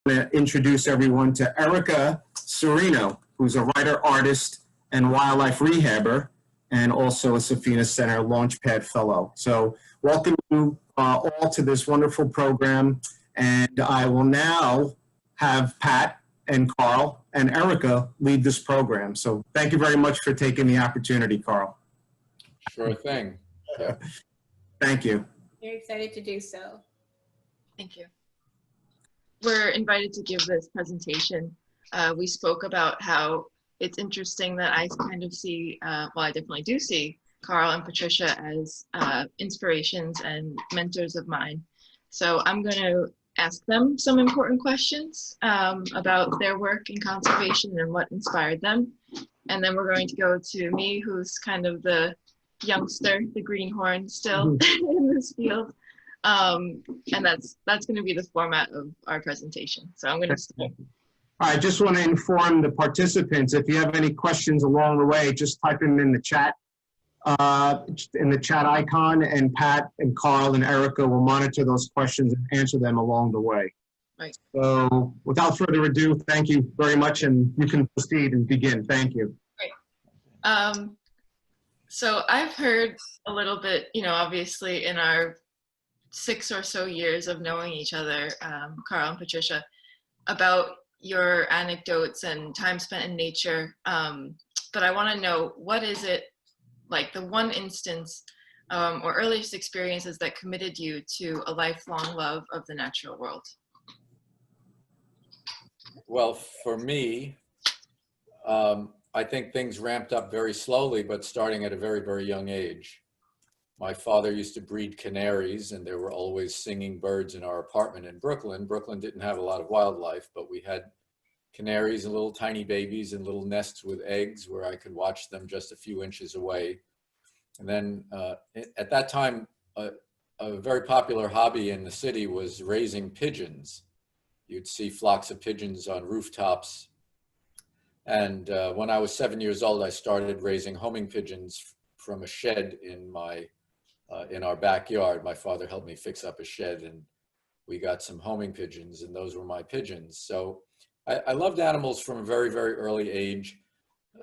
to introduce everyone to Erica Cirino, who's a writer, artist, and wildlife rehabber, and also a Safina Center Launchpad Fellow. So welcome you all to this wonderful program. And I will now have Pat and Carl and Erica lead this program. So thank you very much for taking the opportunity, Carl. Sure thing. Yeah. Thank you. Very excited to do so. Thank you. We're invited to give this presentation. We spoke about how it's interesting that I kind of see, well, I definitely do see Carl and Patricia as inspirations and mentors of mine. So I'm going to ask them some important questions about their work in conservation and what inspired them. And then we're going to go to me, who's kind of the youngster, the greenhorn still in this field. And that's going to be the format of our presentation. So I'm going to start. I just want to inform the participants, if you have any questions along the way, just type them in the chat icon, and Pat and Carl and Erica will monitor those questions and answer them along the way. Right. So without further ado, thank you very much, and you can proceed and begin. Thank you. Great. So I've heard a little bit, you know, obviously in our 6 or so years of knowing each other, Carl and Patricia, about your anecdotes and time spent in nature. But I want to know, what is it, like the one instance or earliest experiences that committed you to a lifelong love of the natural world? Well, for me, I think things ramped up very slowly, but starting at a very, very young age. My father used to breed canaries, and there were always singing birds in our apartment in Brooklyn. Brooklyn didn't have a lot of wildlife, but we had canaries and little tiny babies and little nests with eggs where I could watch them just a few inches away. And then at that time, a very popular hobby in the city was raising pigeons. You'd see flocks of pigeons on rooftops. And when I was 7 years old, I started raising homing pigeons from a shed in our backyard. My father helped me fix up a shed, and we got some homing pigeons, and those were my pigeons. So I loved animals from a very, very early age.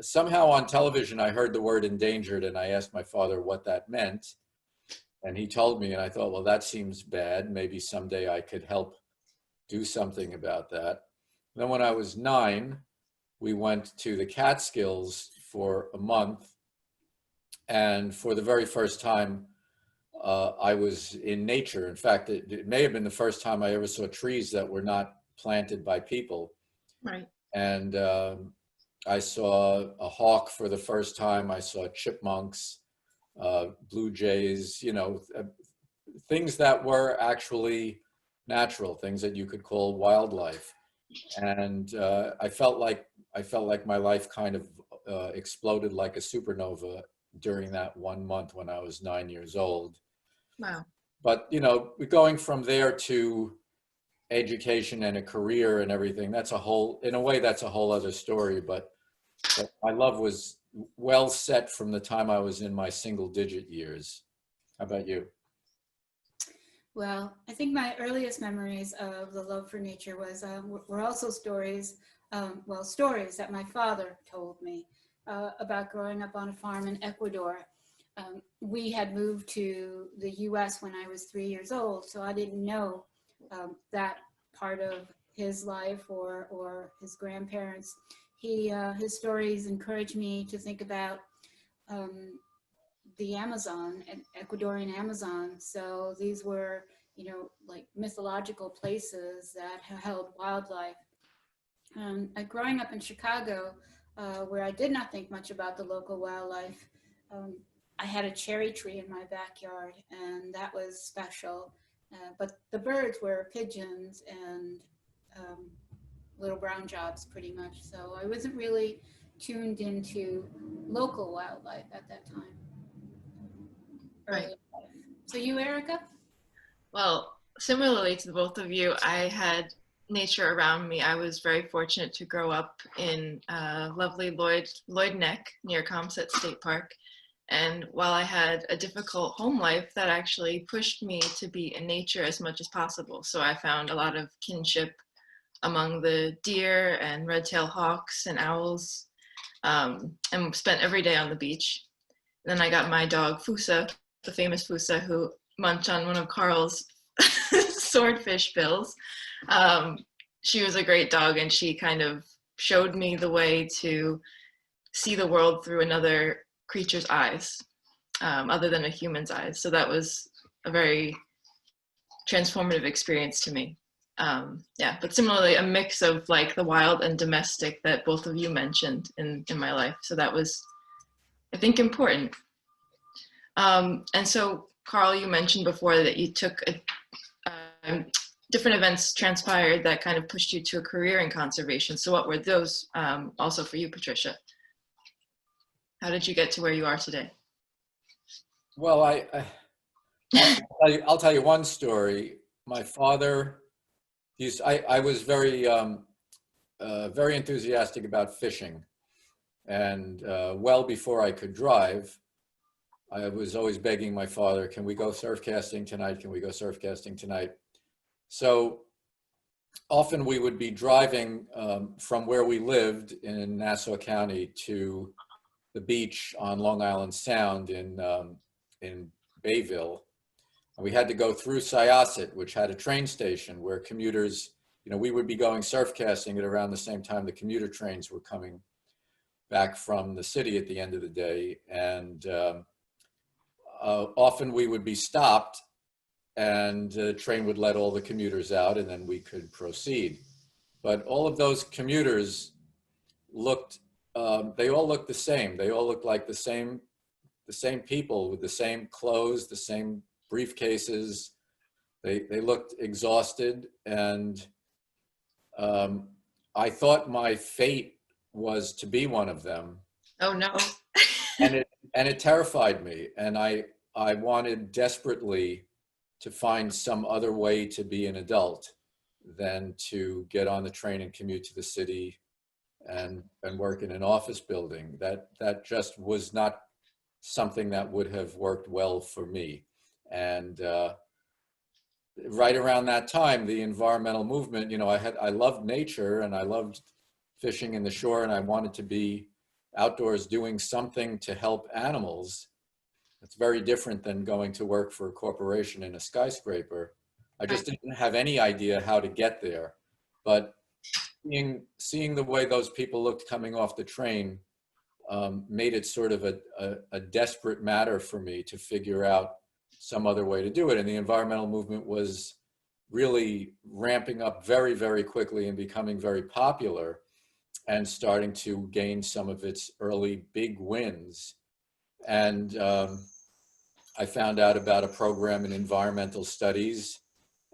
Somehow on television, I heard the word endangered, and I asked my father what that meant. And he told me, and I thought, well, that seems bad. Maybe someday I could help do something about that. Then when I was 9, we went to the Catskills for a month. And for the very first time, I was in nature. In fact, it may have been the first time I ever saw trees that were not planted by people. Right. And I saw a hawk for the first time. I saw chipmunks, blue jays, you know, things that were actually natural, things that you could call wildlife. And I felt like my life kind of exploded like a supernova during that 1 month when I was 9 years old. Wow. But, you know, going from there to education and a career and everything, that's a whole, in a way, that's a whole other story. But my love was well set from the time I was in my single-digit years. How about you? Well, I think my earliest memories of the love for nature were also stories, stories that my father told me about growing up on a farm in Ecuador. We had moved to the US when I was 3 years old, so I didn't know that part of his life or his grandparents. His stories encouraged me to think about the Amazon, Ecuadorian Amazon. So these were, you know, like mythological places that held wildlife. Growing up in Chicago, where I did not think much about the local wildlife, I had a cherry tree in my backyard, and that was special. But the birds were pigeons and little brown jobs, pretty much. So I wasn't really tuned into local wildlife at that time. Right. So you, Erica? Well, similarly to both of you, I had nature around me. I was very fortunate to grow up in lovely Lloyd Neck near Comset State Park. And while I had a difficult home life, that actually pushed me to be in nature as much as possible. So I found a lot of kinship among the deer and red-tailed hawks and owls, and spent every day on the beach. Then I got my dog Fusa, the famous Fusa, who munched on one of Carl's swordfish bills. She was a great dog, and she kind of showed me the way to see the world through another creature's eyes, other than a human's eyes. So that was a very transformative experience to me. Yeah, but similarly, a mix of like the wild and domestic that both of you mentioned in my life. So that was, I think, important. And so, Carl, you mentioned before that you took different events transpired that kind of pushed you to a career in conservation. So what were those also for you, Patricia? How did you get to where you are today? Well, I'll tell you one story. My father, I was very enthusiastic about fishing, and well before I could drive, I was always begging my father, "Can we go surf casting tonight? Can we go surf casting tonight?" So often we would be driving from where we lived in Nassau County to the beach on Long Island Sound in Bayville. And we had to go through Syosset, which had a train station where commuters, we would be going surf casting at around the same time the commuter trains were coming back from the city at the end of the day. And often we would be stopped, and the train would let all the commuters out, and then we could proceed. But all of those commuters looked, they all looked the same. They all looked like the same people with the same clothes, the same briefcases. They looked exhausted, and I thought my fate was to be one of them. Oh no. and it terrified me, and I wanted desperately to find some other way to be an adult than to get on the train and commute to the city and work in an office building. That just was not something that would have worked well for me. And right around that time, the environmental movement, I loved nature, and I loved fishing in the shore, and I wanted to be outdoors doing something to help animals. It's very different than going to work for a corporation in a skyscraper. I just didn't have any idea how to get there. But seeing the way those people looked coming off the train made it sort of a desperate matter for me to figure out some other way to do it. And the environmental movement was really ramping up very, very quickly and becoming very popular and starting to gain some of its early big wins. And I found out about a program in environmental studies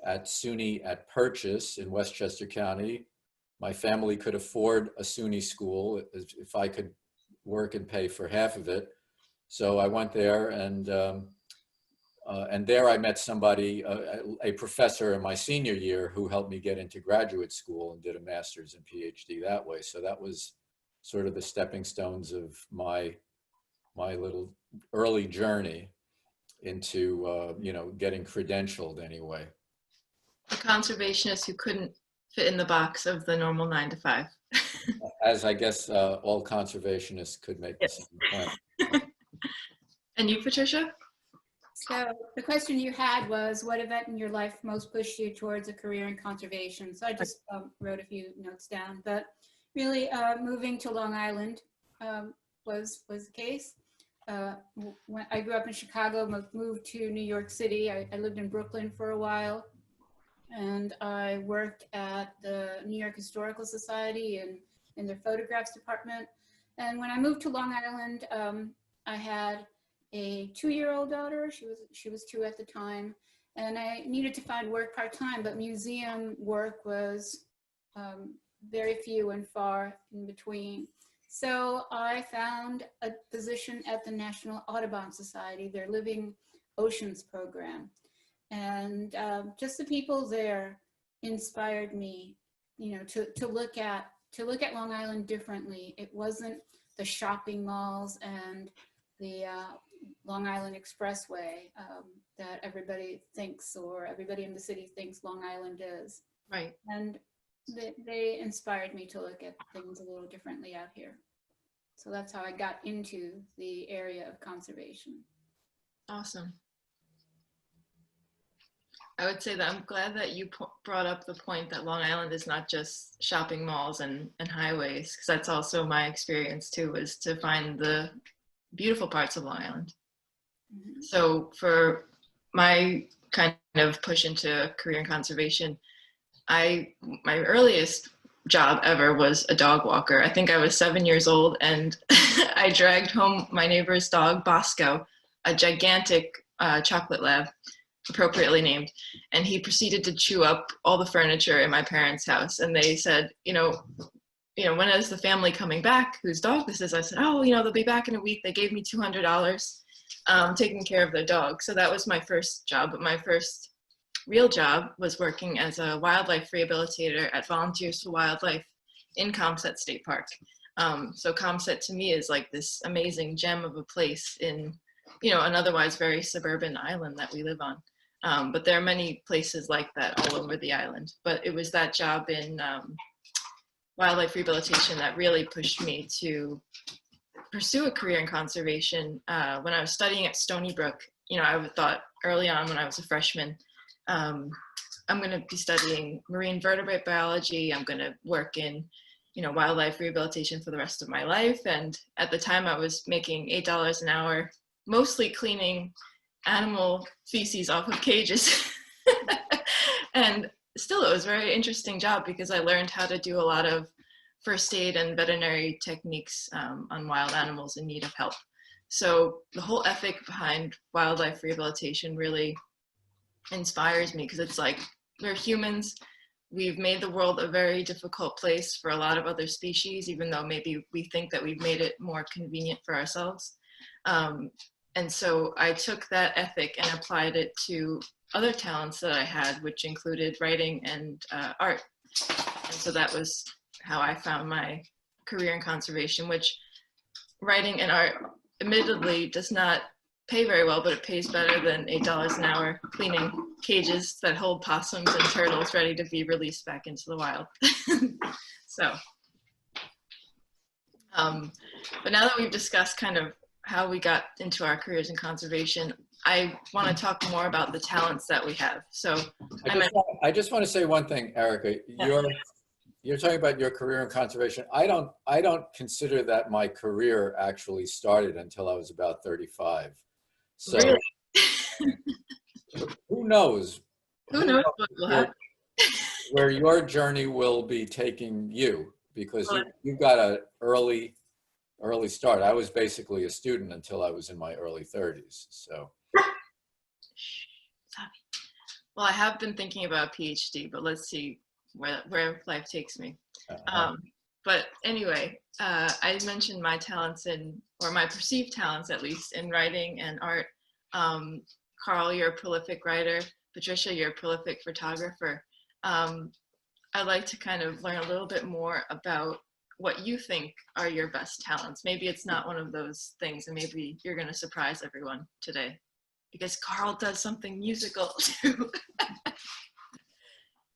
at SUNY at Purchase in Westchester County. My family could afford a SUNY school if I could work and pay for half of it. So I went there, and there I met somebody, a professor in my senior year, who helped me get into graduate school and did a master's and PhD that way. So that was sort of the stepping stones of my little early journey into getting credentialed anyway. A conservationist who couldn't fit in the box of the normal 9 to 5. As I guess all conservationists could make the same point. And you, Patricia? So the question you had was, what event in your life most pushed you towards a career in conservation? So I just wrote a few notes down, but really moving to Long Island was the case. When I grew up in Chicago, moved to New York City. I lived in Brooklyn for a while, and I worked at the New York Historical Society and in their photographs department. And when I moved to Long Island, I had a 2-year-old daughter. She was 2 at the time, and I needed to find work part-time, but museum work was very few and far in between. So I found a position at the National Audubon Society, their Living Oceans program. And just the people there inspired me, to look at Long Island differently. It wasn't the shopping malls and the Long Island Expressway that everybody thinks, or everybody in the city thinks Long Island is. Right. And they inspired me to look at things a little differently out here. So that's how I got into the area of conservation. Awesome. I would say that I'm glad that you brought up the point that Long Island is not just shopping malls and highways, because that's also my experience too, was to find the beautiful parts of Long Island. Mhm. So for my kind of push into a career in conservation, my earliest job ever was a dog walker. I think I was 7 years old, and I dragged home my neighbor's dog, Bosco, a gigantic chocolate lab, appropriately named, and he proceeded to chew up all the furniture in my parents' house. And they said, when is the family coming back? Whose dog this is? I said, oh, they'll be back in a week. They gave me $200 taking care of their dog. So that was my first job. But my first real job was working as a wildlife rehabilitator at Volunteers for Wildlife in Comset State Park. So Comset to me is like this amazing gem of a place in, an otherwise very suburban island that we live on. But there are many places like that all over the island. But it was that job in wildlife rehabilitation that really pushed me to pursue a career in conservation. When I was studying at Stony Brook, I thought early on when I was a freshman, I'm going to be studying marine vertebrate biology. I'm going to work in, wildlife rehabilitation for the rest of my life. And at the time I was making $8 an hour, mostly cleaning animal feces off of cages. And still, it was a very interesting job because I learned how to do a lot of first aid and veterinary techniques on wild animals in need of help. So the whole ethic behind wildlife rehabilitation really inspires me, because it's like, we're humans. We've made the world a very difficult place for a lot of other species, even though maybe we think that we've made it more convenient for ourselves. And so I took that ethic and applied it to other talents that I had, which included writing and art. And so that was how I found my career in conservation, which writing and art admittedly does not pay very well, but it pays better than $8 an hour cleaning cages that hold possums and turtles ready to be released back into the wild. So, but now that we've discussed kind of how we got into our careers in conservation, I want to talk more about the talents that we have. So I just want to say one thing, Erica. You're talking about your career in conservation. I don't consider that my career actually started until I was about 35. So really? who knows? Who knows what will happen? Where your journey will be taking you, because you got an early start. I was basically a student until I was in my early 30s. So. Well, I have been thinking about a PhD, but let's see where life takes me. But anyway, I mentioned my talents or my perceived talents at least, in writing and art. Carl, you're a prolific writer. Patricia, you're a prolific photographer. I'd like to kind of learn a little bit more about what you think are your best talents. Maybe it's not one of those things, and maybe you're going to surprise everyone today, because Carl does something musical too.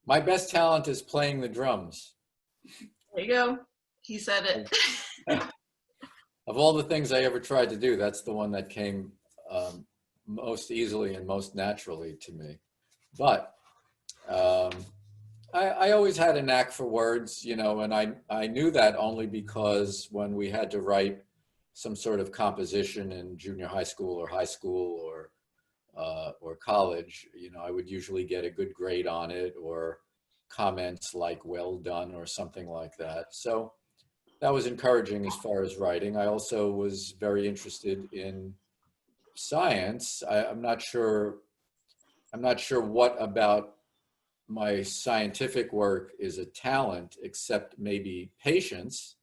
My best talent is playing the drums. There you go. He said it. Of all the things I ever tried to do, that's the one that came most easily and most naturally to me. But I always had a knack for words, and I knew that only because when we had to write some sort of composition in junior high school or college, I would usually get a good grade on it, or comments like "well done" or something like that. So that was encouraging as far as writing. I also was very interested in science. I'm not sure what about my scientific work is a talent, except maybe patience,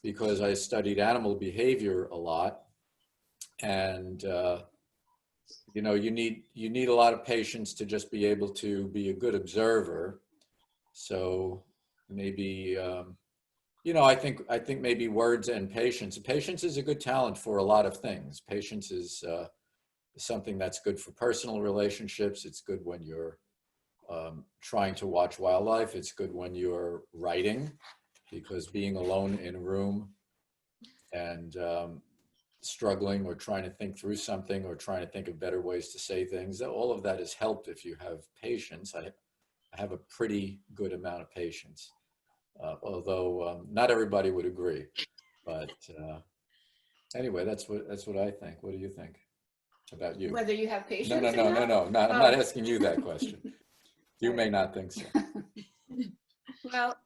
because I studied animal behavior a lot. And you need a lot of patience to just be able to be a good observer. So maybe I think maybe words and patience. Patience is a good talent for a lot of things. Patience is something that's good for personal relationships. It's good when you're trying to watch wildlife. It's good when you're writing, because being alone in a room and struggling or trying to think through something or trying to think of better ways to say things, all of that is helped if you have patience. I have a pretty good amount of patience, although not everybody would agree. But anyway, that's what I think. What do you think about you? Whether you have patience No, or not? I'm not asking you that question. You may not think so. Well,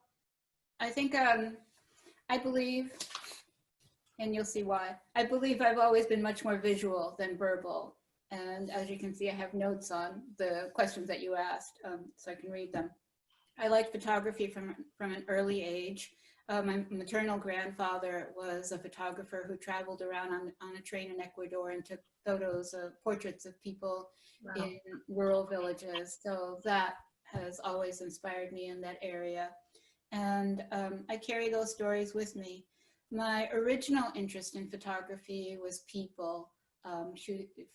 I think I believe, and you'll see why, I believe I've always been much more visual than verbal. And as you can see, I have notes on the questions that you asked, so I can read them. I liked photography from an early age. My maternal grandfather was a photographer who traveled around on a train in Ecuador and took photos of portraits of people in rural villages. So that has always inspired me in that area. And I carry those stories with me. My original interest in photography was people,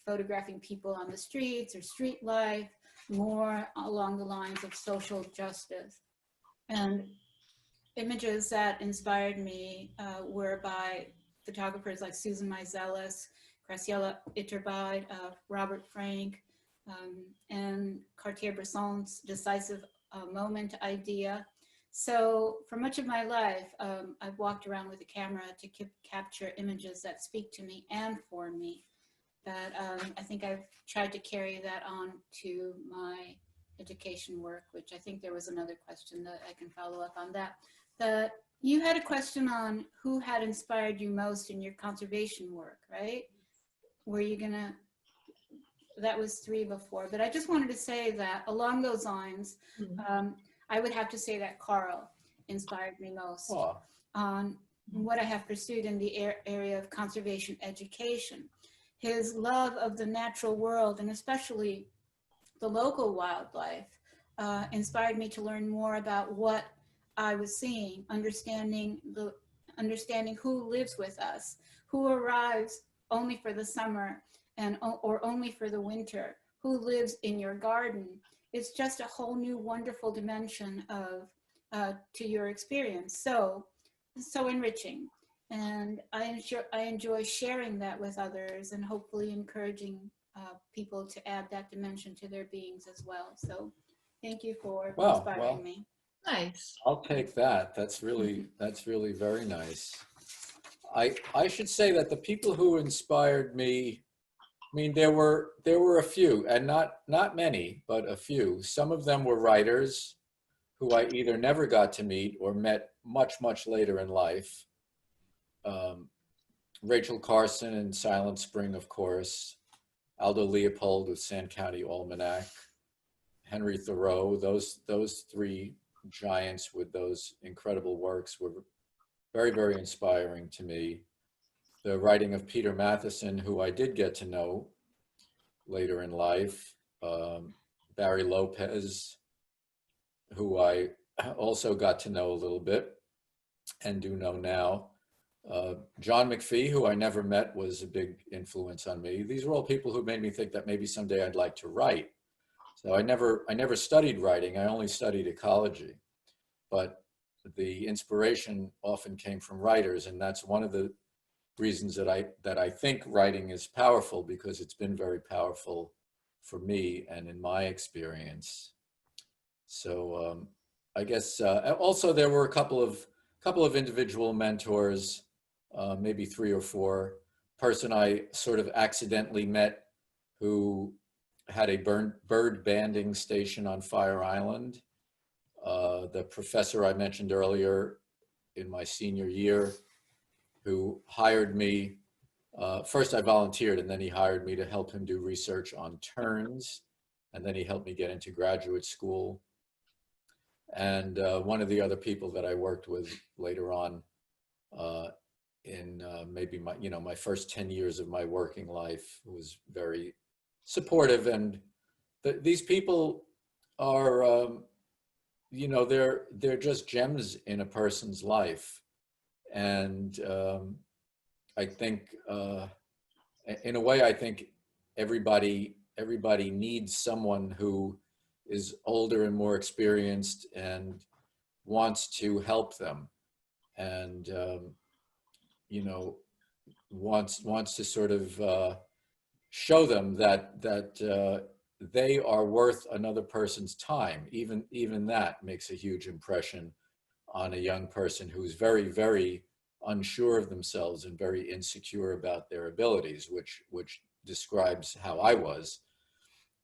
photographing people on the streets or street life, more along the lines of social justice. And images that inspired me were by photographers like Susan Meiselas, Graciela Iturbide, Robert Frank, and Cartier-Bresson's decisive moment idea. So for much of my life, I've walked around with a camera to capture images that speak to me and for me. But I think I've tried to carry that on to my education work, which I think there was another question that I can follow up on that. But you had a question on who had inspired you most in your conservation work, right? Were you gonna, that was 3 before, but I just wanted to say that along those lines, I would have to say that Carl inspired me most on what I have pursued in the area of conservation education. His love of the natural world, and especially the local wildlife, inspired me to learn more about what I was seeing, understanding who lives with us, who arrives only for the summer or only for the winter, who lives in your garden. It's just a whole new wonderful dimension to your experience. So enriching. And I enjoy sharing that with others and hopefully encouraging people to add that dimension to their beings as well. So thank you for inspiring me. Nice. I'll take that. That's really very nice. I should say that the people who inspired me, I mean, there were a few, and not many, but a few. Some of them were writers who I either never got to meet or met much later in life. Rachel Carson in Silent Spring, of course, Aldo Leopold with Sand County Almanac, Henry Thoreau. Those 3 giants with those incredible works were very inspiring to me. The writing of Peter Matheson, who I did get to know later in life, Barry Lopez, who I also got to know a little bit and do know now. John McPhee, who I never met, was a big influence on me. These were all people who made me think that maybe someday I'd like to write. So I never studied writing. I only studied ecology, but the inspiration often came from writers, and that's one of the reasons that I think writing is powerful, because it's been very powerful for me and in my experience. So I guess also there were a couple of individual mentors, maybe 3 or 4. Person I sort of accidentally met who had a bird banding station on Fire Island. The professor I mentioned earlier in my senior year, who hired me. First I volunteered, and then he hired me to help him do research on terns, and then he helped me get into graduate school. And one of the other people that I worked with later on in maybe my first 10 years of my working life, was very supportive. And these people are, they're just gems in a person's life. And I think, in a way, I think everybody needs someone who is older and more experienced and wants to help them, and you know, wants to sort of show them that they are worth another person's time. Even that makes a huge impression on a young person who's very, very unsure of themselves and very insecure about their abilities, which describes how I was.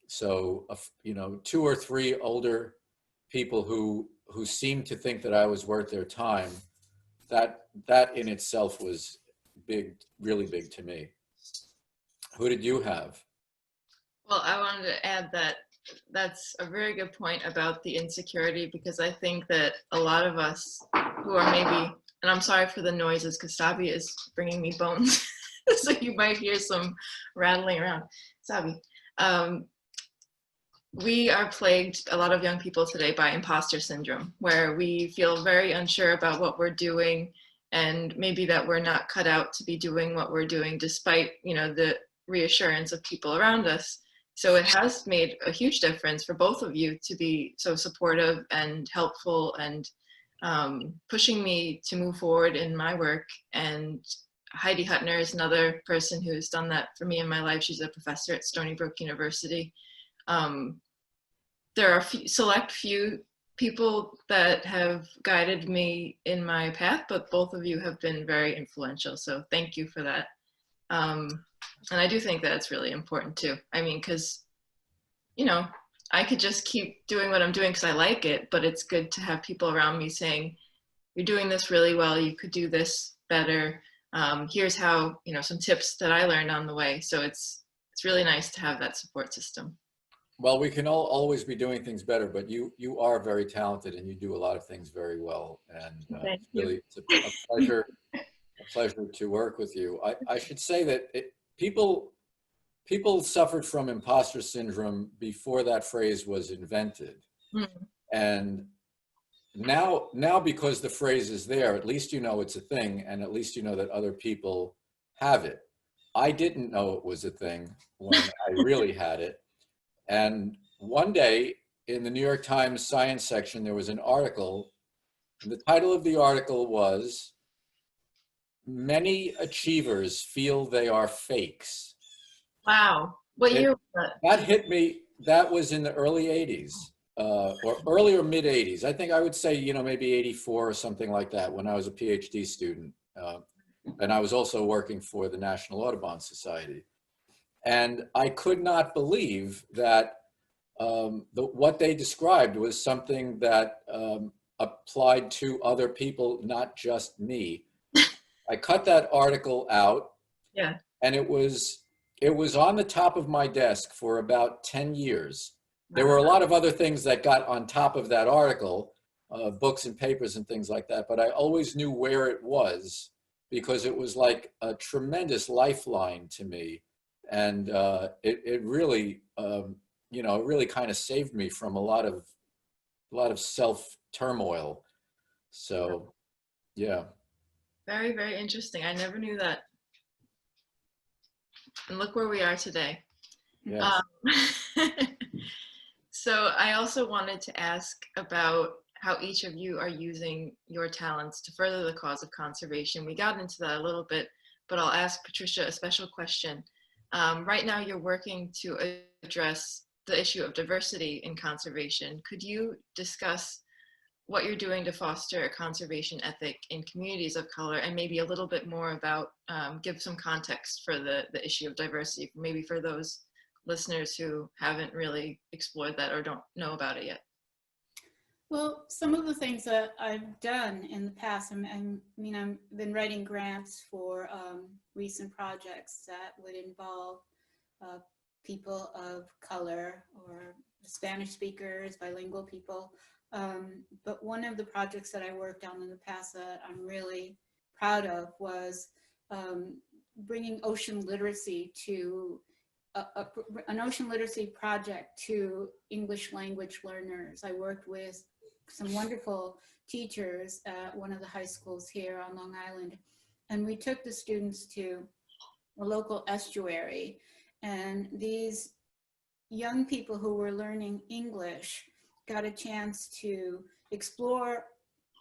So, you know, 2 or 3 older people who seemed to think that I was worth their time, that in itself was big, really big to me. Who did you have? Well, I wanted to add that that's a very good point about the insecurity, because I think that a lot of us who are maybe, and I'm sorry for the noises because Sabi is bringing me bones, so you might hear some rattling around. Sabi. We are plagued, a lot of young people today, by imposter syndrome, where we feel very unsure about what we're doing, and maybe that we're not cut out to be doing what we're doing, despite, you know, the reassurance of people around us. So it has made a huge difference for both of you to be so supportive and helpful and pushing me to move forward in my work. And Heidi Hutner is another person who's done that for me in my life. She's a professor at Stony Brook University. There are select few people that have guided me in my path, but both of you have been very influential. So thank you for that. And I do think that it's really important too. I mean, because, you know, I could just keep doing what I'm doing because I like it, but it's good to have people around me saying, you're doing this really well, you could do this better. Here's how, you know, some tips that I learned on the way. So it's really nice to have that support system. Well, we can always be doing things better, but you are very talented and you do a lot of things very well. And it's a pleasure to work with you. I should say that people suffered from imposter syndrome before that phrase was invented. Mm-hmm. And now because the phrase is there, at least you know it's a thing, and at least you know that other people have it. I didn't know it was a thing when I really had it. And one day in the New York Times science section, there was an article, and the title of the article was, "Many Achievers Feel They Are Fakes." Wow. What year was that? That hit me. That was in the early 80s, or early or mid 80s. I think I would say, you know, maybe 84 or something like that, when I was a PhD student. And I was also working for the National Audubon Society. And I could not believe that what they described was something that applied to other people, not just me. I cut that article out, Yeah. and it was on the top of my desk for about 10 years. There were a lot of other things that got on top of that article, books and papers and things like that, but I always knew where it was because it was like a tremendous lifeline to me. And it really, you know, it really kind of saved me from a lot of self-turmoil. So, yeah. Very, very interesting. I never knew that. And look where we are today. Yes. So I also wanted to ask about how each of you are using your talents to further the cause of conservation. We got into that a little bit, but I'll ask Patricia a special question. Right now you're working to address the issue of diversity in conservation. Could you discuss what you're doing to foster a conservation ethic in communities of color, and maybe a little bit more about, give some context for the issue of diversity, maybe for those listeners who haven't really explored that or don't know about it yet? Well, some of the things that I've done in the past, I've been writing grants for recent projects that would involve people of color or Spanish speakers, bilingual people. But one of the projects that I worked on in the past that I'm really proud of was bringing ocean literacy to an ocean literacy project to English language learners. I worked with some wonderful teachers at one of the high schools here on Long Island, and we took the students to a local estuary, and these young people who were learning English got a chance to explore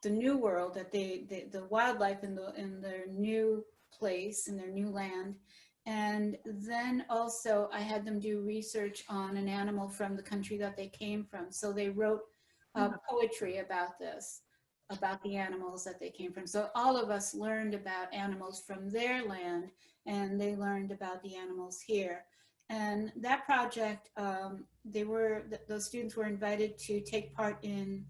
the new world, that the wildlife in their new place, in their new land. And then also I had them do research on an animal from the country that they came from. So they wrote poetry about this, about the animals that they came from. So all of us learned about animals from their land, and they learned about the animals here. And that project, those students were invited to take part in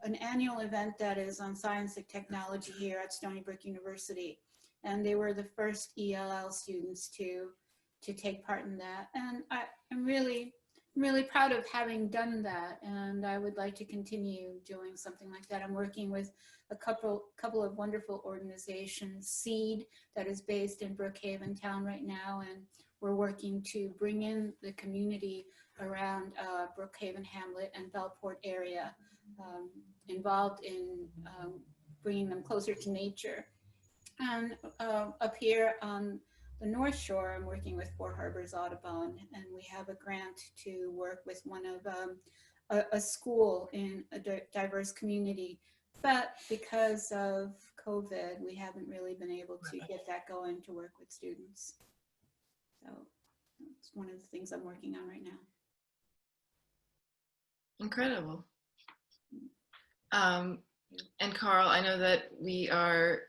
an annual event that is on science and technology here at Stony Brook University. And they were the first ELL students to take part in that. And I'm really proud of having done that. And I would like to continue doing something like that. I'm working with a couple of wonderful organizations, SEED, that is based in Brookhaven town right now. And we're working to bring in the community around Brookhaven Hamlet and Bellport area, involved in bringing them closer to nature. And up here on the North Shore, I'm working with Four Harbors Audubon, and we have a grant to work with one of a school in a diverse community. But because of COVID, we haven't really been able to get that going to work with students. So it's one of the things I'm working on right now. Incredible. And Carl, I know that we are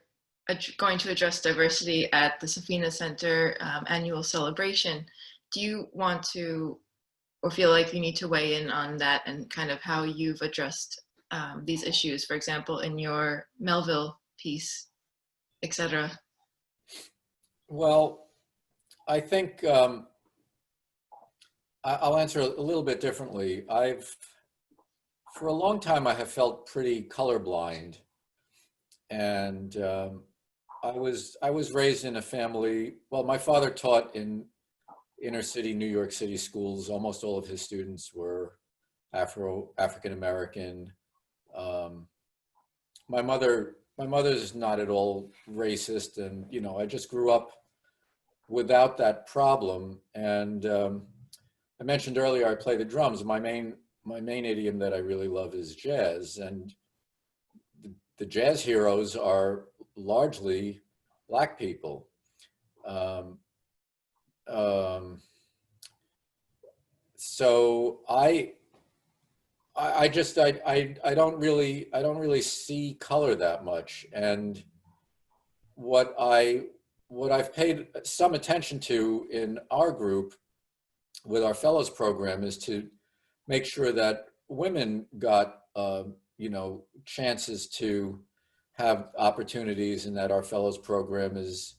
going to address diversity at the Safina Center annual celebration. Do you want to, or feel like you need to weigh in on that and kind of how you've addressed these issues, for example, in your Melville piece, etc.? Well, I think I'll answer a little bit differently. For a long time, I have felt pretty colorblind, and I was raised in a family. Well, my father taught in inner city New York City schools. Almost all of his students were African American. My mother's not at all racist, and I just grew up without that problem. And I mentioned earlier I play the drums. My main idiom that I really love is jazz, and the jazz heroes are largely Black people. So I don't really see color that much, and what I've paid some attention to in our group with our fellows program is to make sure that women got chances to have opportunities, and that our fellows program is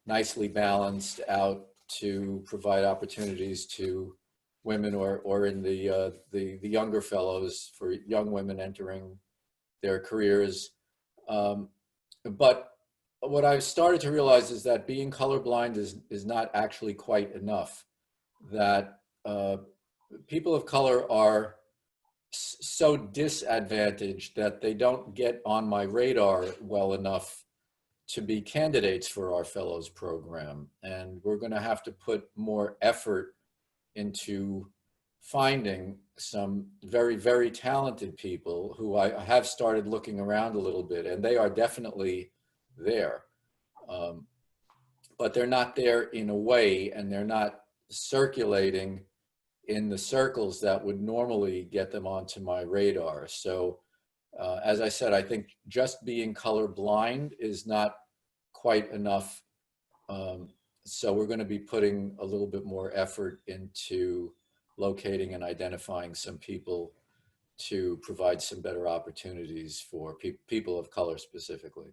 nicely balanced out to provide opportunities to women, or in the younger fellows for young women entering their careers. But what I've started to realize is that being colorblind is not actually quite enough. That people of color are so disadvantaged that they don't get on my radar well enough to be candidates for our fellows program. And we're going to have to put more effort into finding some very, very talented people who I have started looking around a little bit, and they are definitely there. But they're not there in a way, and they're not circulating in the circles that would normally get them onto my radar. So as I said, I think just being colorblind is not quite enough. So we're going to be putting a little bit more effort into locating and identifying some people to provide some better opportunities for people of color specifically.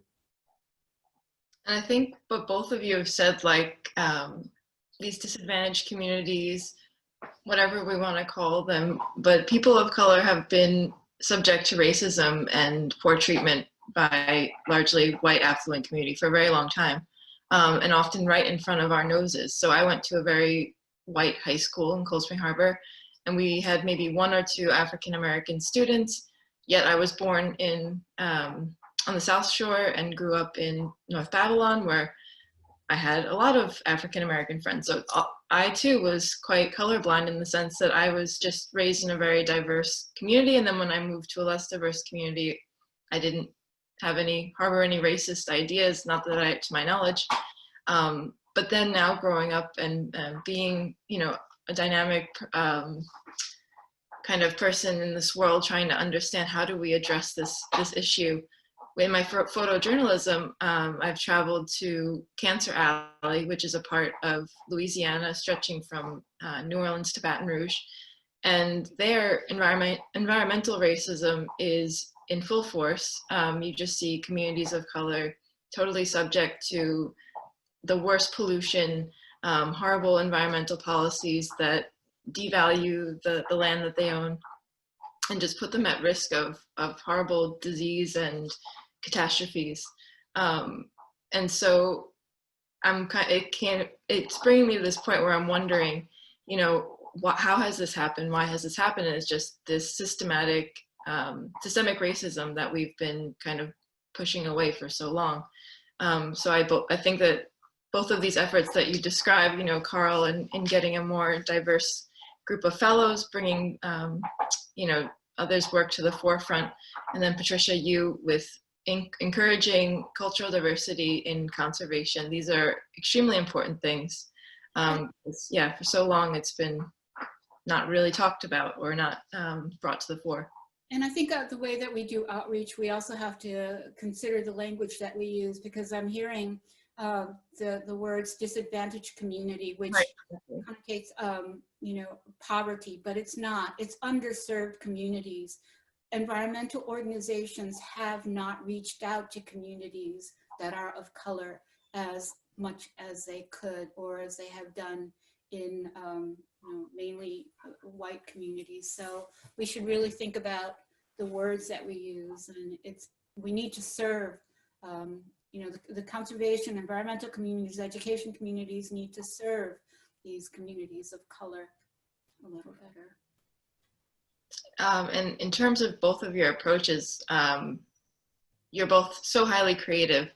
And I think what both of you have said, like these disadvantaged communities, whatever we want to call them, but people of color have been subject to racism and poor treatment by largely white affluent community for a very long time, and often right in front of our noses. So I went to a very white high school in Cold Spring Harbor, and we had maybe one or two African American students, yet I was born in on the South Shore and grew up in North Babylon, where I had a lot of African American friends. So I too was quite colorblind in the sense that I was just raised in a very diverse community. And then when I moved to a less diverse community, I didn't harbor any racist ideas, not that to my knowledge. But then now growing up and being, a dynamic kind of person in this world, trying to understand how do we address this issue. In my photojournalism, I've traveled to Cancer Alley, which is a part of Louisiana, stretching from New Orleans to Baton Rouge. And there, environmental racism is in full force. You just see communities of color totally subject to the worst pollution, horrible environmental policies that devalue the land that they own and just put them at risk of horrible disease and catastrophes. And so it's bringing me to this point where I'm wondering, how has this happened? Why has this happened? And it's just this systemic racism that we've been kind of pushing away for so long. So I think that both of these efforts that you describe, Carl, in getting a more diverse group of fellows, bringing, others' work to the forefront, and then Patricia, you with encouraging cultural diversity in conservation. These are extremely important things. For so long it's been not really talked about or not brought to the fore. And I think the way that we do outreach, we also have to consider the language that we use, because I'm hearing the words disadvantaged community, which connotates, poverty, but it's not. It's underserved communities. Environmental organizations have not reached out to communities that are of color as much as they could, or as they have done in mainly white communities. So we should really think about the words that we use, and we need to serve. The conservation, environmental communities, education communities need to serve these communities of color a little better. And in terms of both of your approaches, you're both so highly creative,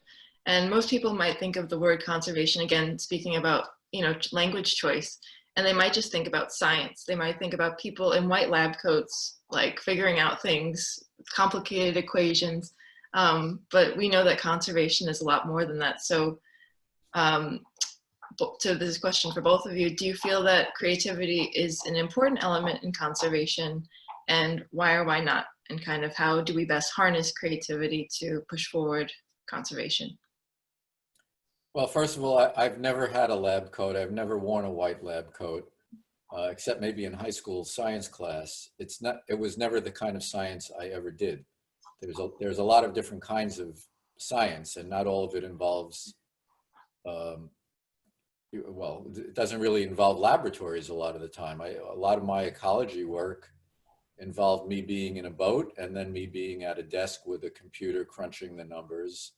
and most people might think of the word conservation, again, speaking about, language choice, and they might just think about science. They might think about people in white lab coats, like figuring out things, complicated equations. But we know that conservation is a lot more than that. So to this question for both of you, do you feel that creativity is an important element in conservation, and why or why not? And kind of how do we best harness creativity to push forward conservation? Well, first of all, I've never had a lab coat. I've never worn a white lab coat, except maybe in high school science class. It was never the kind of science I ever did. There's a lot of different kinds of science, and not all of it involves, it doesn't really involve laboratories a lot of the time. A lot of my ecology work involved me being in a boat and then me being at a desk with a computer crunching the numbers.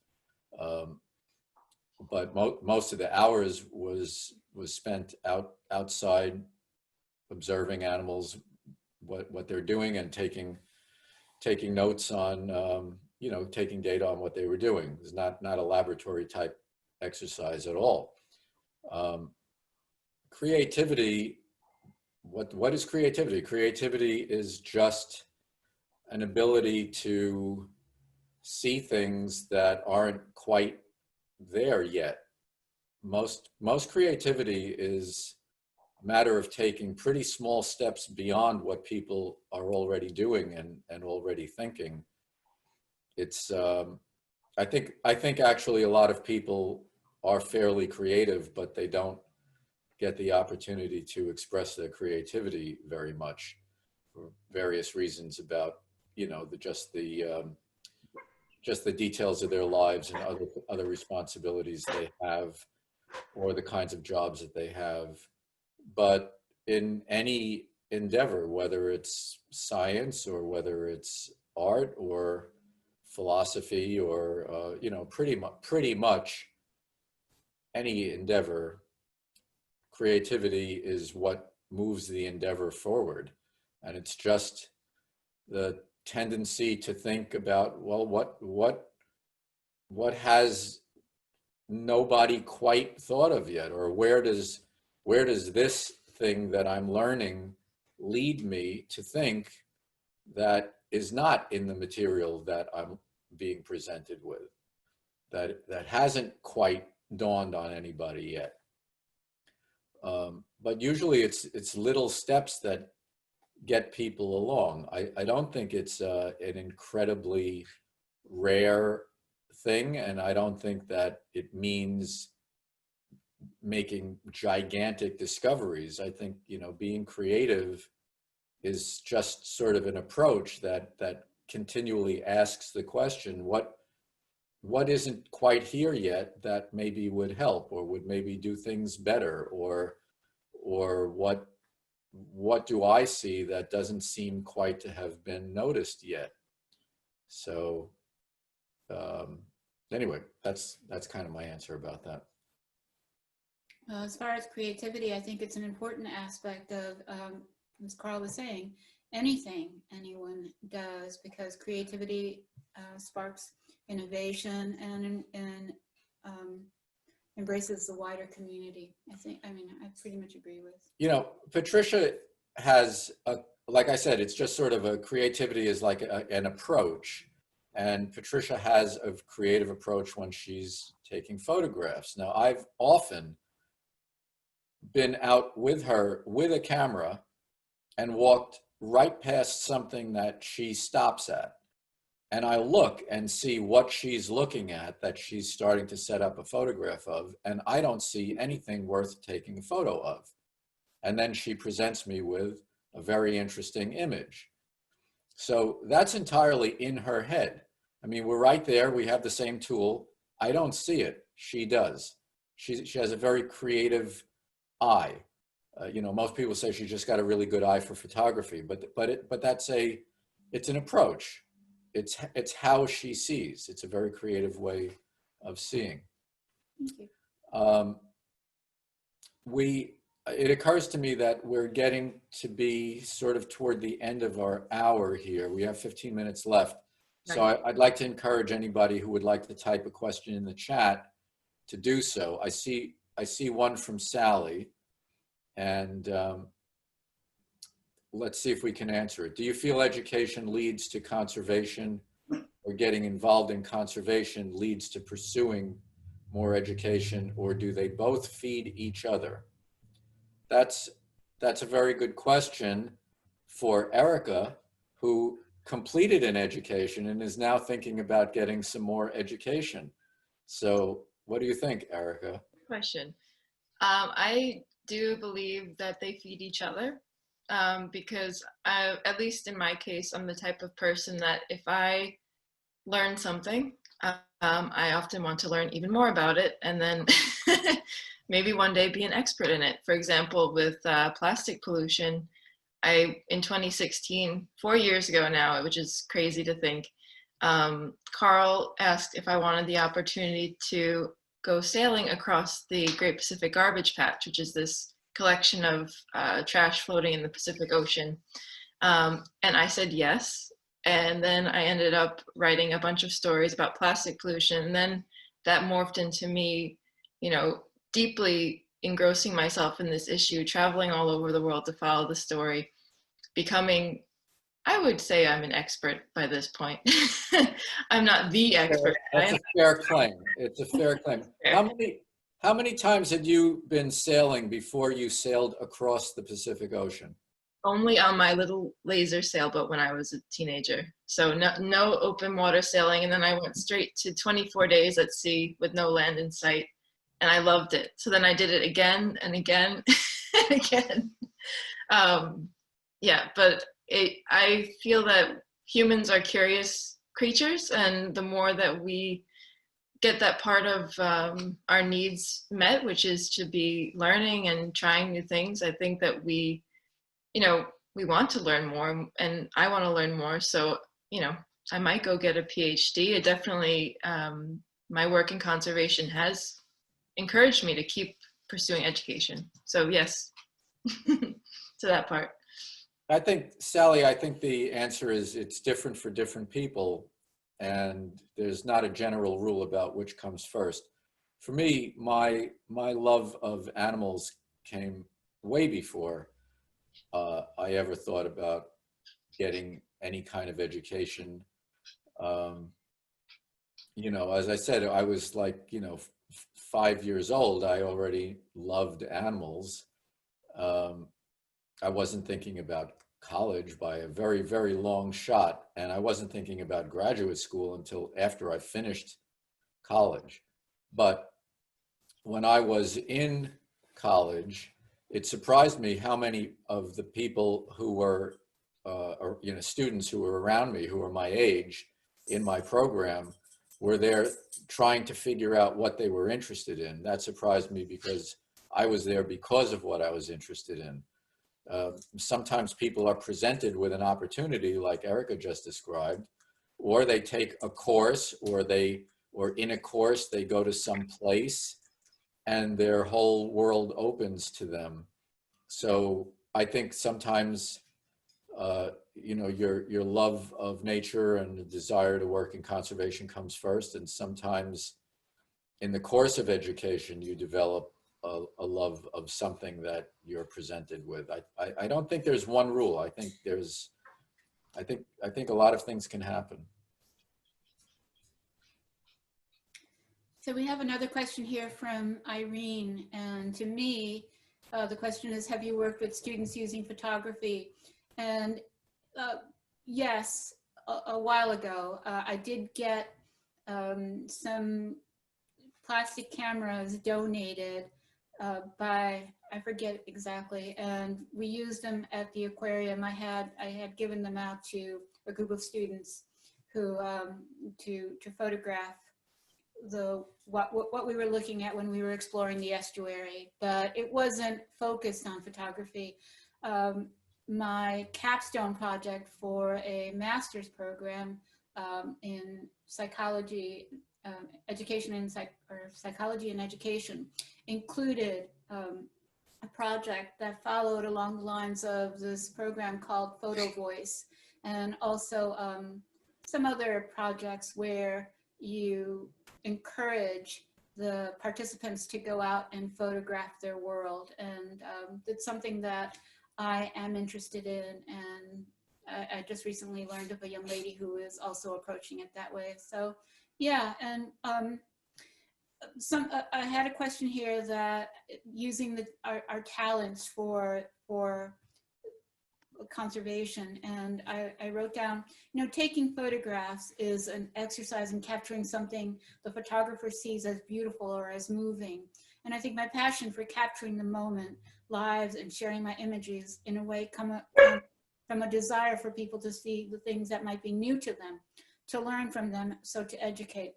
But most of the hours was spent outside observing animals, what they're doing, and taking notes on, taking data on what they were doing. It was not a laboratory type exercise at all. Creativity, what is creativity? Creativity is just an ability to see things that aren't quite there yet. Most creativity is a matter of taking pretty small steps beyond what people are already doing and already thinking. It's I think actually a lot of people are fairly creative, but they don't get the opportunity to express their creativity very much for various reasons about, just the details of their lives and other responsibilities they have, or the kinds of jobs that they have. But in any endeavor, whether it's science or whether it's art or philosophy or pretty much any endeavor, creativity is what moves the endeavor forward. And it's just the tendency to think about, well, what has nobody quite thought of yet? Or where does this thing that I'm learning lead me to think that is not in the material that I'm being presented with, that hasn't quite dawned on anybody yet? But usually it's little steps that get people along. I don't think it's an incredibly rare thing, and I don't think that it means making gigantic discoveries. I think, you know, being creative is just sort of an approach that continually asks the question, what isn't quite here yet that maybe would help, or would maybe do things better, or what do I see that doesn't seem quite to have been noticed yet? So anyway, that's kind of my answer about that. As far as creativity, I think it's an important aspect of, as Carl was saying, anything anyone does, because creativity sparks innovation and embraces the wider community. I pretty much agree with. You know, Patricia has, like I said, it's just sort of a creativity is like an approach. And Patricia has a creative approach when she's taking photographs. Now, I've often been out with her with a camera and walked right past something that she stops at. And I look and see what she's looking at that she's starting to set up a photograph of, and I don't see anything worth taking a photo of. And then she presents me with a very interesting image. So that's entirely in her head. I mean, we're right there, we have the same tool. I don't see it, she does. She has a very creative eye. You know, most people say she's just got a really good eye for photography, but it's an approach. It's how she sees. It's a very creative way of seeing. Thank you. It occurs to me that we're getting to be sort of toward the end of our hour here. We have 15 minutes left. So I'd like to encourage anybody who would like to type a question in the chat to do so. I see one from Sally, and let's see if we can answer it. Do you feel education leads to conservation, or getting involved in conservation leads to pursuing more education, or do they both feed each other? That's a very good question for Erica, who completed an education and is now thinking about getting some more education. So what do you think, Erica? Question. I do believe that they feed each other, because at least in my case, I'm the type of person that if I learn something, I often want to learn even more about it, and then maybe one day be an expert in it. For example, with plastic pollution, in 2016, 4 years ago now, which is crazy to think, Carl asked if I wanted the opportunity to go sailing across the Great Pacific Garbage Patch, which is this collection of trash floating in the Pacific Ocean. And I said yes. And then I ended up writing a bunch of stories about plastic pollution. And then that morphed into me, you know, deeply engrossing myself in this issue, traveling all over the world to follow the story, becoming, I would say I'm an expert by this point. I'm not the expert. That's a fair claim. It's a fair claim. How many times had you been sailing before you sailed across the Pacific Ocean? Only on my little laser sailboat when I was a teenager. So no open water sailing. And then I went straight to 24 days at sea with no land in sight. And I loved it. So then I did it again and again and again. Yeah, but I feel that humans are curious creatures, and the more that we get that part of our needs met, which is to be learning and trying new things, I think that we want to learn more, and I want to learn more. So, you know, I might go get a PhD. It definitely, my work in conservation has encouraged me to keep pursuing education. So yes, to that part. I think, Sally, I think the answer is it's different for different people, and there's not a general rule about which comes first. for me, my love of animals came way before I ever thought about getting any kind of education. You know, as I said, I was like, you know, 5 years old. I already loved animals. I wasn't thinking about college by a very, very long shot. And I wasn't thinking about graduate school until after I finished college. But when I was in college, it surprised me how many of the people who were, or, you know, students who were around me, who were my age in my program, were there trying to figure out what they were interested in. That surprised me because I was there because of what I was interested in. Sometimes people are presented with an opportunity like Erica just described, or they take a course, or in a course they go to some place and their whole world opens to them. So I think sometimes, you know, your love of nature and the desire to work in conservation comes first, and sometimes in the course of education you develop a love of something that you're presented with. I don't think there's one rule. I think a lot of things can happen. So we have another question here from Irene, and to me, the question is, have you worked with students using photography? And yes, a while ago, I did get some plastic cameras donated by, I forget exactly, and we used them at the aquarium. I had given them out to a group of students who to photograph what we were looking at when we were exploring the estuary, but it wasn't focused on photography. My capstone project for a master's program in psychology, education and psychology and education included a project that followed along the lines of this program called Photo Voice, and also some other projects where you encourage the participants to go out and photograph their world. And it's something that I am interested in, and I just recently learned of a young lady who is also approaching it that way. So yeah, and I had a question here that using our talents for conservation, and I wrote down, you know, taking photographs is an exercise in capturing something the photographer sees as beautiful or as moving. And I think my passion for capturing the moment, lives, and sharing my images in a way come from a desire for people to see the things that might be new to them, to learn from them, so to educate.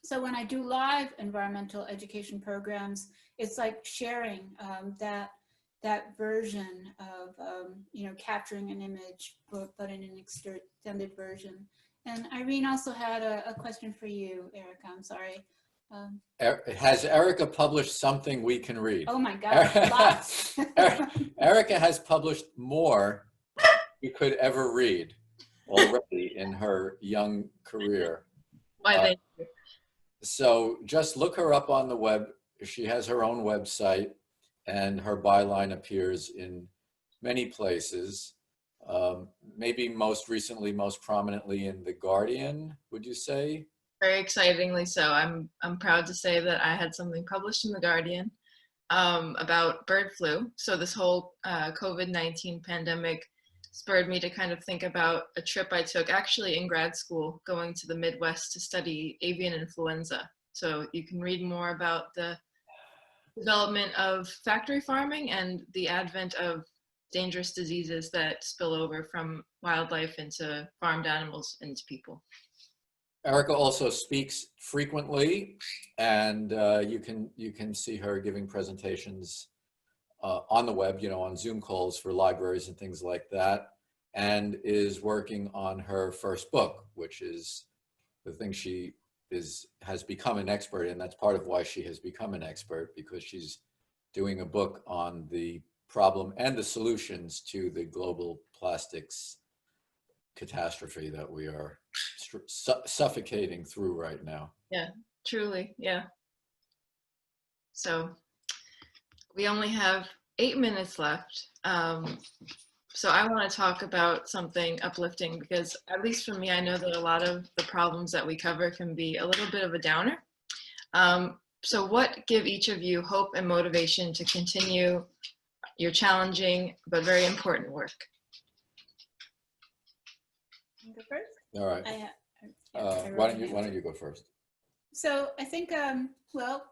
So when I do live environmental education programs, it's like sharing that version of, you know, capturing an image, but in an extended version. And Irene also had a question for you, Erica, I'm sorry. Has Erica published something we can read? Oh my God, lots. Erica has published more you could ever read already in her young career. Why, thank you. So just look her up on the web. She has her own website, and her byline appears in many places. Maybe most recently, most prominently in The Guardian, would you say? Very excitingly so. I'm proud to say that I had something published in The Guardian about bird flu. So this whole COVID-19 pandemic spurred me to kind of think about a trip I took actually in grad school, going to the Midwest to study avian influenza. So you can read more about the development of factory farming and the advent of dangerous diseases that spill over from wildlife into farmed animals into people. Erica also speaks frequently, and you can see her giving presentations on the web, you know, on Zoom calls for libraries and things like that, and is working on her first book, which is the thing she has become an expert in. That's part of why she has become an expert, because she's doing a book on the problem and the solutions to the global plastics catastrophe that we are suffocating through right now. Yeah, truly, yeah. So we only have 8 minutes left. So I want to talk about something uplifting, because at least for me, I know that a lot of the problems that we cover can be a little bit of a downer. So what give each of you hope and motivation to continue your challenging but very important work? You go first? All right. I Why don't you go first? So I think, well,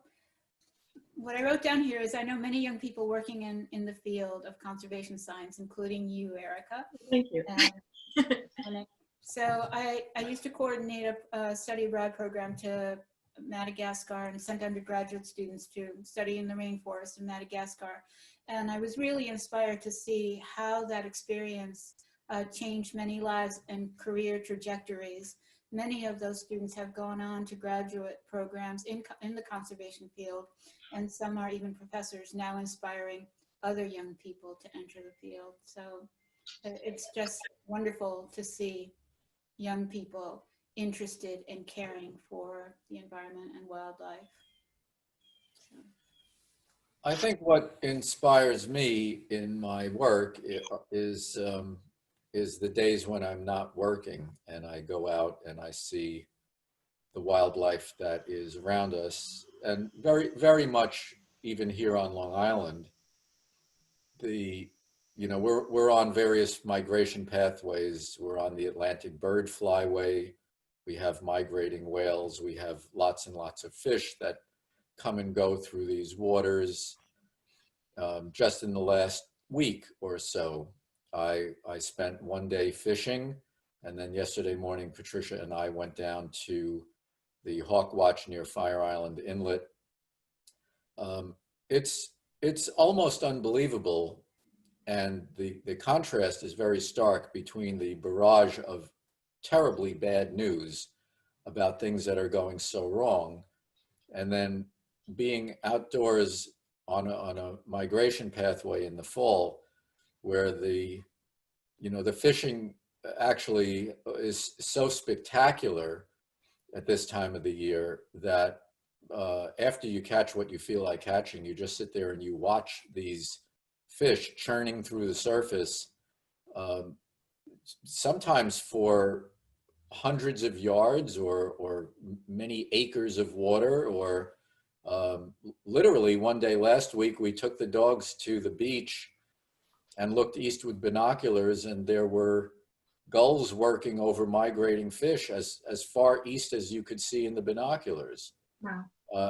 what I wrote down here is I know many young people working in the field of conservation science, including you, Erica. Thank you. So I used to coordinate a study abroad program to Madagascar and sent undergraduate students to study in the rainforest in Madagascar. And I was really inspired to see how that experience changed many lives and career trajectories. Many of those students have gone on to graduate programs in the conservation field, and some are even professors now inspiring other young people to enter the field. So it's just wonderful to see young people interested in caring for the environment and wildlife. So. I think what inspires me in my work is the days when I'm not working and I go out and I see the wildlife that is around us, and very, very much even here on Long Island, we're on various migration pathways. We're on the Atlantic bird flyway. We have migrating whales. We have lots and lots of fish that come and go through these waters. Just in the last week or so, I spent one day fishing, and then yesterday morning, Patricia and I went down to the Hawk Watch near Fire Island Inlet. It's almost unbelievable, and the contrast is very stark between the barrage of terribly bad news about things that are going so wrong, and then being outdoors on a migration pathway in the fall, where the fishing actually is so spectacular at this time of the year that after you catch what you feel like catching, you just sit there and you watch these fish churning through the surface, sometimes for hundreds of yards or many acres of water, or literally one day last week, we took the dogs to the beach and looked east with binoculars, and there were gulls working over migrating fish as far east as you could see in the binoculars. Wow.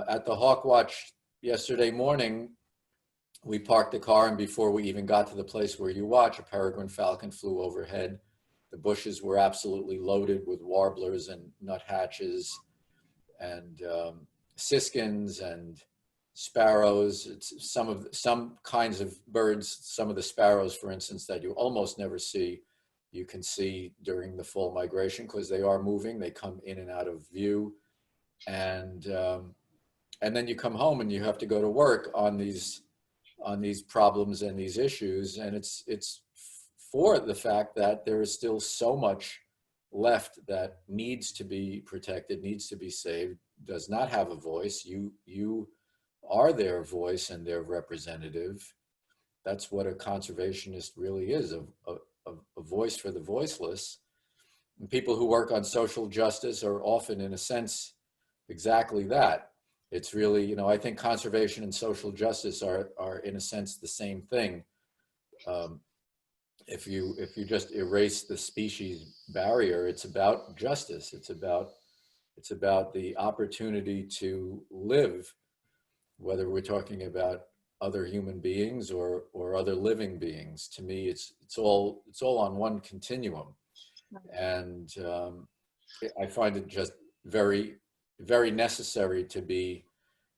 At the Hawk Watch yesterday morning, we parked the car, and before we even got to the place where you watch, a peregrine falcon flew overhead. The bushes were absolutely loaded with warblers and nuthatches and siskins and sparrows. It's some kinds of birds, some of the sparrows, for instance, that you almost never see, you can see during the fall migration, because they are moving. They come in and out of view, and then you come home and you have to go to work on these problems and these issues, and it's for the fact that there is still so much left that needs to be protected, needs to be saved, does not have a voice. You are their voice and their representative. That's what a conservationist really is, a voice for the voiceless. And people who work on social justice are often, in a sense, exactly that. It's really, I think conservation and social justice are in a sense the same thing. If you just erase the species barrier, it's about justice. It's about the opportunity to live, whether we're talking about other human beings or other living beings. To me, it's all on one continuum, and I find it just very, very necessary to be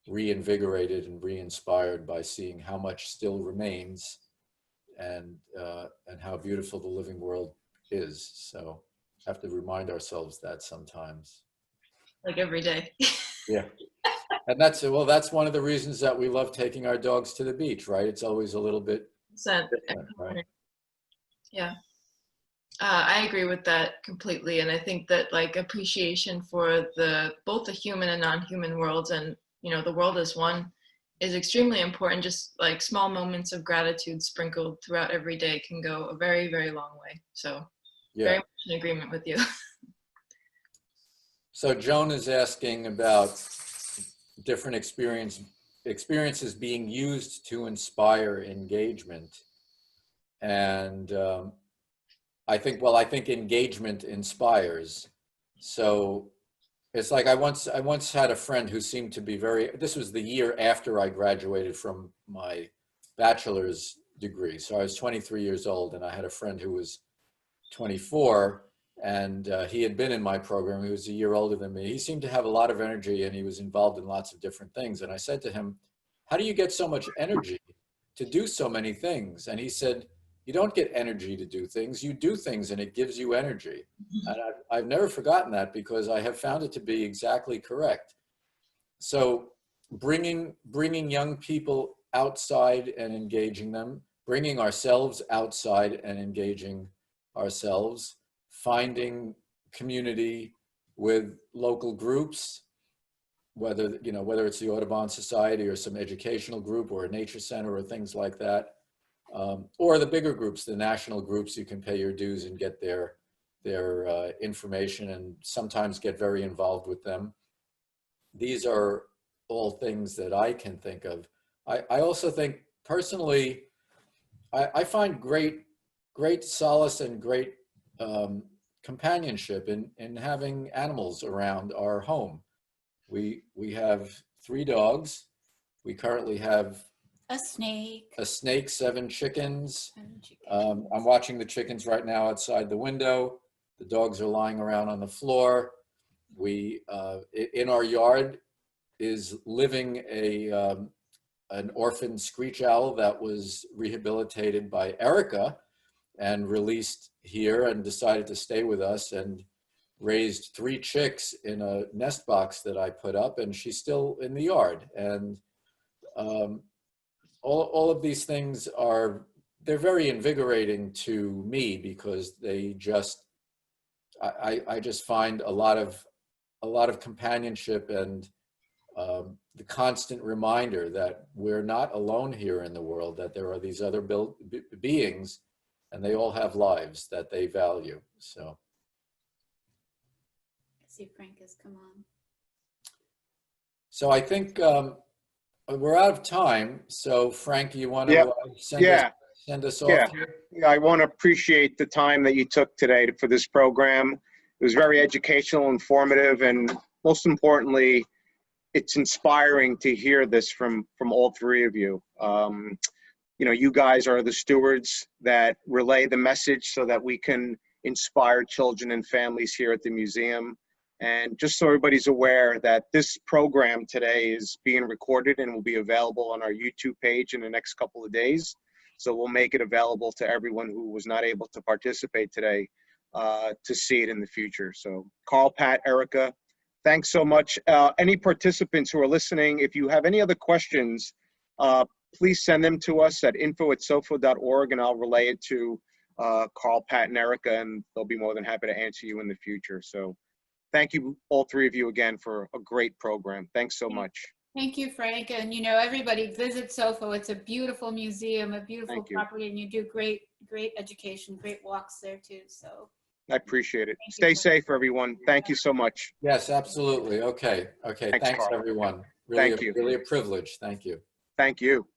reinvigorated and re-inspired by seeing how much still remains, and how beautiful the living world is. So have to remind ourselves that sometimes. Like every day. Yeah. And that's one of the reasons that we love taking our dogs to the beach, right? It's always a little bit different, right? Yeah. I agree with that completely. And I think that like appreciation for both the human and non-human worlds, and the world as one, is extremely important. Just like small moments of gratitude sprinkled throughout every day can go a very, very long way. So very much in agreement with you. So Joan is asking about different experiences being used to inspire engagement. And I think engagement inspires. So it's like I once had a friend who seemed to be this was the year after I graduated from my bachelor's degree. So I was 23 years old, and I had a friend who was 24, and he had been in my program. He was a year older than me. He seemed to have a lot of energy, and he was involved in lots of different things. And I said to him, how do you get so much energy to do so many things? And he said, you don't get energy to do things, you do things and it gives you energy. And I've never forgotten that, because I have found it to be exactly correct. So bringing young people outside and engaging them, bringing ourselves outside and engaging ourselves, finding community with local groups, whether it's the Audubon Society or some educational group or a nature center or things like that. Or the bigger groups, the national groups, you can pay your dues and get their information, and sometimes get very involved with them. These are all things that I can think of. I also think personally, I find great solace and great companionship in having animals around our home. We have 3 dogs. We currently have A snake, 7 chickens. I'm watching the chickens right now outside the window. The dogs are lying around on the floor. In our yard is living an orphan screech owl that was rehabilitated by Erica and released here and decided to stay with us, and raised 3 chicks in a nest box that I put up, and she's still in the yard. And all of these things they're very invigorating to me, because they I just find a lot of companionship and the constant reminder that we're not alone here in the world, that there are these other beings, and they all have lives that they value. So. Let's see if Frank has come on. So I think we're out of time. So Frank, you want to send us off? Yeah, I want to appreciate the time that you took today for this program. It was very educational, informative, and most importantly, it's inspiring to hear this from all 3 of you. You guys are the stewards that relay the message so that we can inspire children and families here at the museum. And just so everybody's aware that this program today is being recorded and will be available on our YouTube page in the next couple of days. So we'll make it available to everyone who was not able to participate today to see it in the future. So Carl, Pat, Erica, thanks so much. Any participants who are listening, if you have any other questions, please send them to us at info@sofo.org, and I'll relay it to Carl, Pat, and Erica, and they'll be more than happy to answer you in the future. So thank you, all 3 of you, again, for a great program. Thanks so much. Thank you, Frank. And everybody visit SOFO. It's a beautiful museum, a beautiful property, and you do great education, great walks there too. So I appreciate it. Stay safe, everyone. Thank you so much. Yes, absolutely. Okay. Thanks Carl. everyone. Thank you. Really a privilege. Thank you. Thank you.